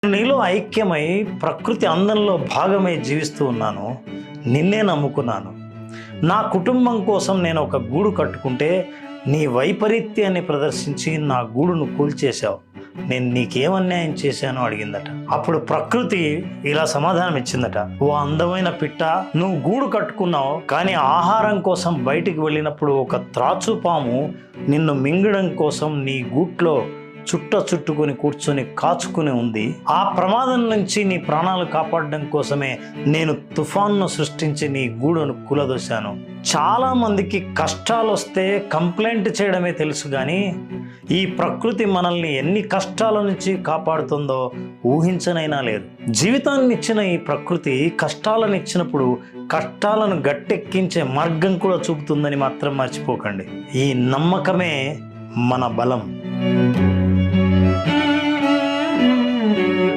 నీలో ఐక్యమై ప్రకృతి అందంలో భాగమై జీవిస్తూ ఉన్నాను. నిన్నే నమ్ముకున్నాను. నా కుటుంబం కోసం నేను ఒక గూడు కట్టుకుంటే నీ వైపరీత్యాన్ని ప్రదర్శించి నా గూడును కూల్చేశావు. నేను నీకేం అన్యాయం చేశానో అడిగిందట. అప్పుడు ప్రకృతి ఇలా సమాధానం ఇచ్చిందట. ఓ అందమైన పిట్ట, నువ్వు గూడు కట్టుకున్నావు, కానీ ఆహారం కోసం బయటికి వెళ్ళినప్పుడు ఒక త్రాచుపాము నిన్ను మింగడం కోసం నీ గూట్లో చుట్టుకుని కూర్చొని కాచుకుని ఉంది. ఆ ప్రమాదం నుంచి నీ ప్రాణాలు కాపాడడం కోసమే నేను తుఫాన్ను సృష్టించి నీ గూడును కూలదోశాను. చాలా మందికి కష్టాలు వస్తే కంప్లైంట్ చేయడమే తెలుసు, కానీ ఈ ప్రకృతి మనల్ని ఎన్ని కష్టాల నుంచి కాపాడుతుందో ఊహించనైనా లేదు. జీవితాన్ని ఇచ్చిన ఈ ప్రకృతి కష్టాలను ఇచ్చినప్పుడు కష్టాలను గట్టెక్కించే మార్గం కూడా చూపుతుందని మాత్రం మర్చిపోకండి. ఈ నమ్మకమే మన బలం.